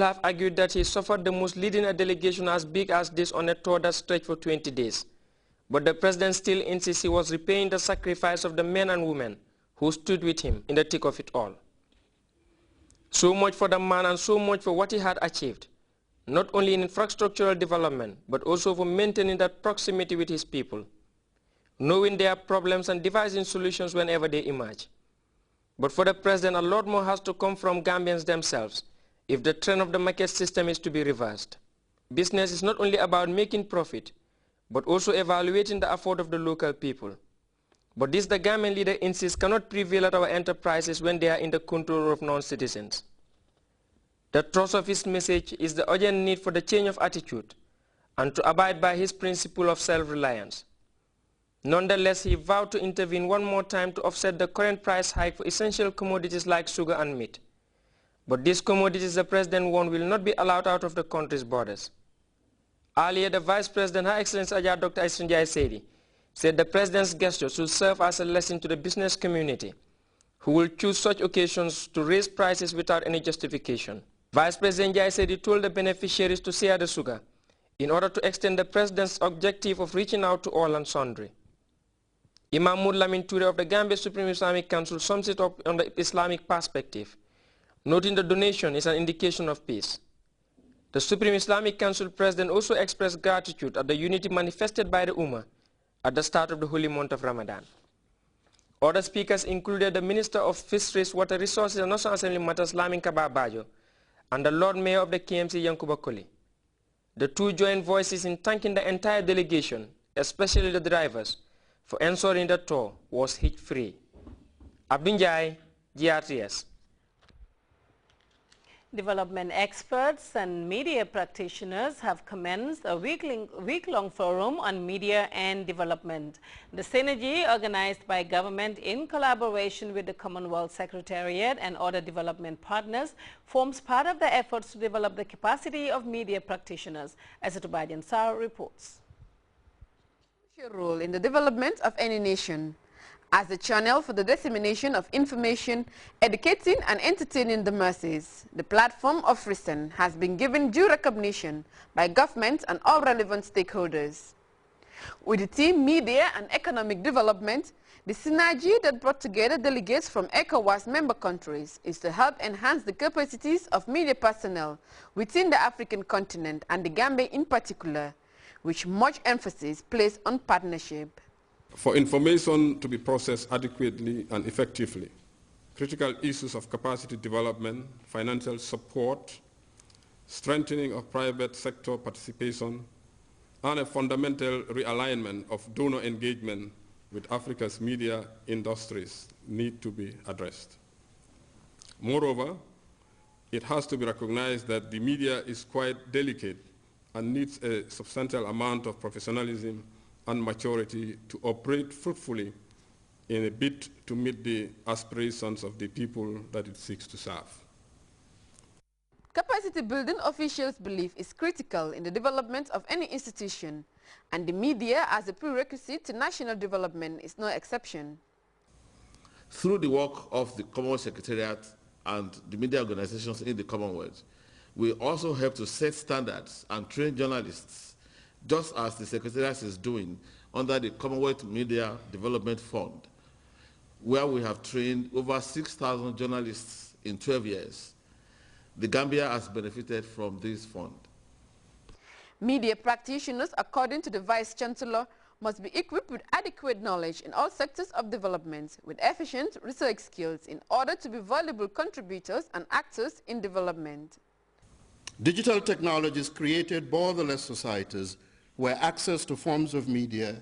have argued that he suffered the most leading a delegation as big as this on a tour that stretched for 20 days. But the president still insists he was repaying the sacrifice of the men and women who stood with him in the thick of it all. So much for the man and so much for what he had achieved, not only in infrastructural development, but also for maintaining that proximity with his people, knowing their problems and devising solutions whenever they emerge. But for the president, a lot more has to come from Gambians themselves if the trend of the market system is to be reversed. Business is not only about making profit, but also evaluating the effort of the local people. But this, the Gambian leader insists, cannot prevail at our enterprises when they are in the control of non-citizens. The thrust of his message is the urgent need for the change of attitude and to abide by his principle of self-reliance. Nonetheless, he vowed to intervene one more time to offset the current price hike for essential commodities like sugar and meat. But these commodities the president warned will not be allowed out of the country's borders. Earlier, the Vice President, Her Excellency Ajah Dr. Isunjai Sedi, said the president's gesture should serve as a lesson to the business community, who will choose such occasions to raise prices without any justification. Vice President Jai Sedi told the beneficiaries to share the sugar in order to extend the president's objective of reaching out to all and sundry. Imam Lamin Toure of the Gambia Supreme Islamic Council sums it up on the Islamic perspective, noting the donation is an indication of peace. The Supreme Islamic Council President also expressed gratitude at the unity manifested by the Ummah at the start of the holy month of Ramadan. Other speakers included the Minister of Fisheries, Water Resources and National Assembly Matters Lamin Kaba Bajo and the Lord Mayor of the KMC Yankuba Koli. The two joined voices in thanking the entire delegation, especially the drivers, for ensuring the tour was hitch-free. Abdunjai, GRTS. Development experts and media practitioners have commenced a week-long forum on media and development. The synergy, organized by government in collaboration with the Commonwealth Secretariat and other development partners, forms part of the efforts to develop the capacity of media practitioners, as Atubajan Sar reports. Role in the development of any nation as a channel for the dissemination of information, educating and entertaining the masses. The platform of reason has been given due recognition by government and all relevant stakeholders. With the team Media and Economic Development, the synergy that brought together delegates from ECOWAS member countries is to help enhance the capacities of media personnel within the African continent and the Gambia in particular, which much emphasis placed on partnership. For information to be processed adequately and effectively, critical issues of capacity development, financial support, strengthening of private sector participation, and a fundamental realignment of donor engagement with Africa's media industries need to be addressed. Moreover, it has to be recognized that the media is quite delicate and needs a substantial amount of professionalism and maturity to operate fruitfully in a bid to meet the aspirations of the people that it seeks to serve. Capacity building officials believe is critical in the development of any institution, and the media as a prerequisite to national development is no exception. Through the work of the Commonwealth Secretariat and the media organizations in the Commonwealth, we also help to set standards and train journalists, just as the Secretariat is doing under the Commonwealth Media Development Fund, where we have trained over 6,000 journalists in 12 years. The Gambia has benefited from this fund. Media practitioners, according to the Vice-Chancellor, must be equipped with adequate knowledge in all sectors of development with efficient research skills in order to be valuable contributors and actors in development. Digital technologies created borderless societies where access to forms of media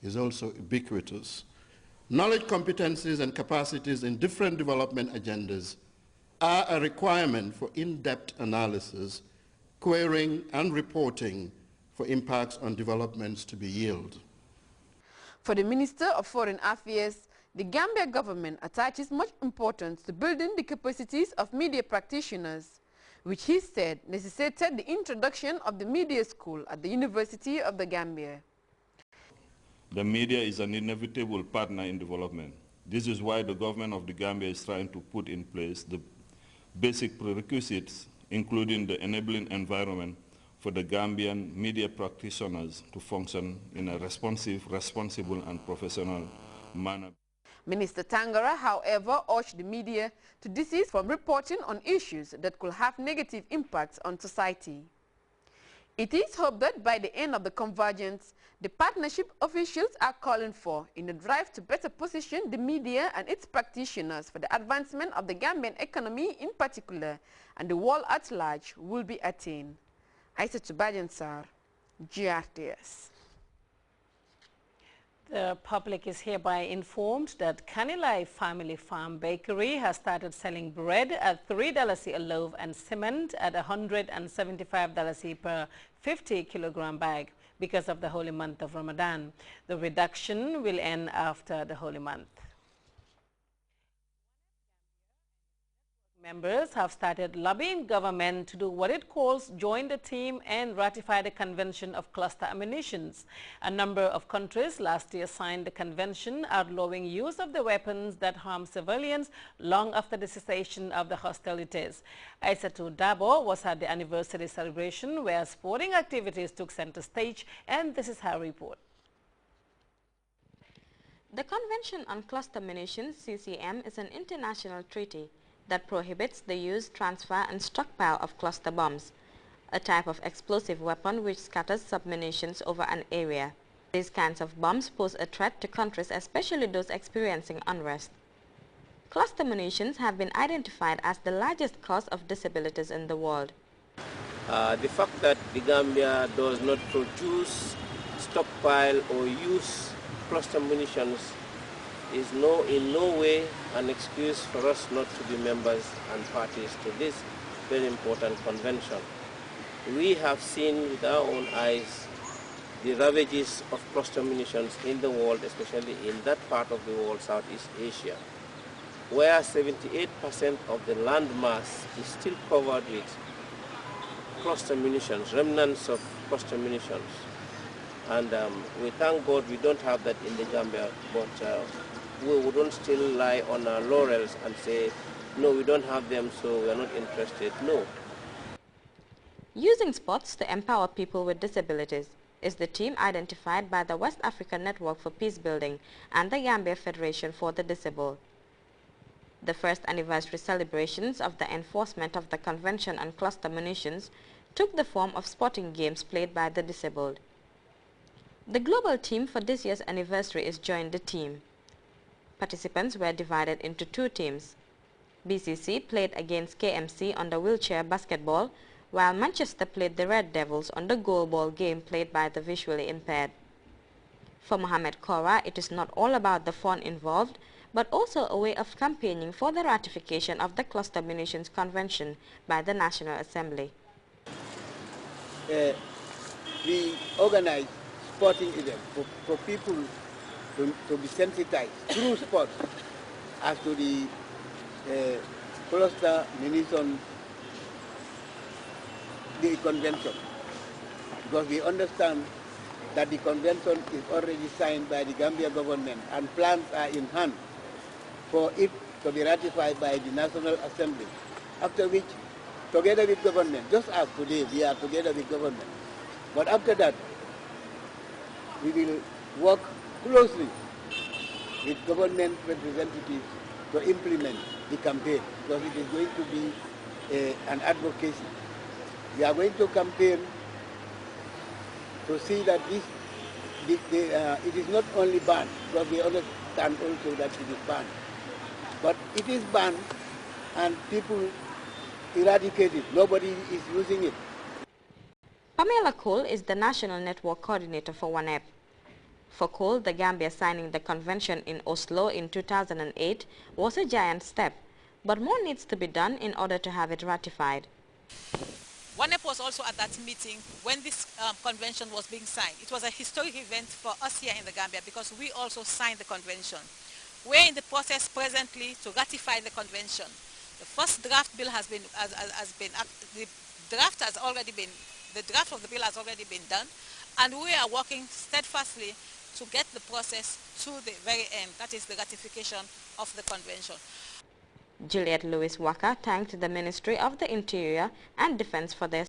is also ubiquitous. Knowledge competencies and capacities in different development agendas are a requirement for in-depth analysis, querying and reporting for impacts on developments to be yielded. For the Minister of Foreign Affairs, the Gambia government attaches much importance to building the capacities of media practitioners, which he said necessitated the introduction of the media school at the University of the Gambia. The media is an inevitable partner in development. This is why the government of the Gambia is trying to put in place the basic prerequisites including the enabling environment for the Gambian media practitioners to function in a responsive, responsible, and professional manner. Minister Tangara, however, urged the media to desist from reporting on issues that could have negative impacts on society. It is hoped that by the end of the convergence, the partnership officials are calling for in a drive to better position the media and its practitioners for the advancement of the Gambian economy in particular and the world at large will be attained. Aissatou Bajansar, GRTS. The public is hereby informed that Kanilai Family Farm Bakery has started selling bread at $3 a loaf and cement at $175 per 50-kilogram bag because of the holy month of Ramadan. The reduction will end after the holy month. Members have started lobbying government to do what it calls join the team and ratify the Convention of Cluster Ammunitions. A number of countries last year signed the convention outlawing use of the weapons that harm civilians long after the cessation of the hostilities. Aissatou Dabo was at the anniversary celebration where sporting activities took center stage, and this is her report. The Convention on Cluster Munitions, CCM, is an international treaty that prohibits the use, transfer, and stockpile of cluster bombs, a type of explosive weapon which scatters submunitions over an area. These kinds of bombs pose a threat to countries, especially those experiencing unrest. Cluster munitions have been identified as the largest cause of disabilities in the world. The fact that the Gambia does not produce, stockpile, or use cluster munitions is in no way an excuse for us not to be members and parties to this very important convention. We have seen with our own eyes the ravages of cluster munitions in the world, especially in that part of the world, Southeast Asia, where 78% of the land mass is still covered with cluster munitions, remnants of cluster munitions. And we thank God we don't have that in the Gambia, but we wouldn't still lie on our laurels and say, no, we don't have them, so we're not interested. No. Using sports to empower people with disabilities is the team identified by the West African Network for Peace Building and the Gambia Federation for the Disabled. The first anniversary celebrations of the enforcement of the Convention on Cluster Munitions took the form of sporting games played by the disabled. The global team for this year's anniversary is Join the Team. Participants were divided into two teams. BCC played against KMC on the wheelchair basketball, while Manchester played the Red Devils on the goalball game played by the visually impaired. For Mohamed Kora, it is not all about the fun involved, but also a way of campaigning for the ratification of the Cluster Munitions Convention by the National Assembly. We organize sporting events for people to be sensitized through sports as to the cluster munition, the convention, because we understand that the convention is already signed by the Gambia government and plans are in hand for it to be ratified by the National Assembly, after which, together with government, just as today we are together with government, but after that we will work closely with government representatives to implement the campaign, because it is going to be an advocacy. We are going to campaign to see that it is not only banned, because we understand also that it is banned, but it is banned and people eradicate it. Nobody is using it. Pamela Cole is the National Network Coordinator for WANEP. For Cole, the Gambia signing the convention in Oslo in 2008 was a giant step, but more needs to be done in order to have it ratified. WANEP was also at that meeting when this convention was being signed. It was a historic event for us here in the Gambia because we also signed the convention. We're in the process presently to ratify the convention. The first draft bill the draft of the bill has already been done, and we are working steadfastly to get the process to the very end, that is the ratification of the convention. Juliet Lewis Walker thanked the Ministry of the Interior and Defense for their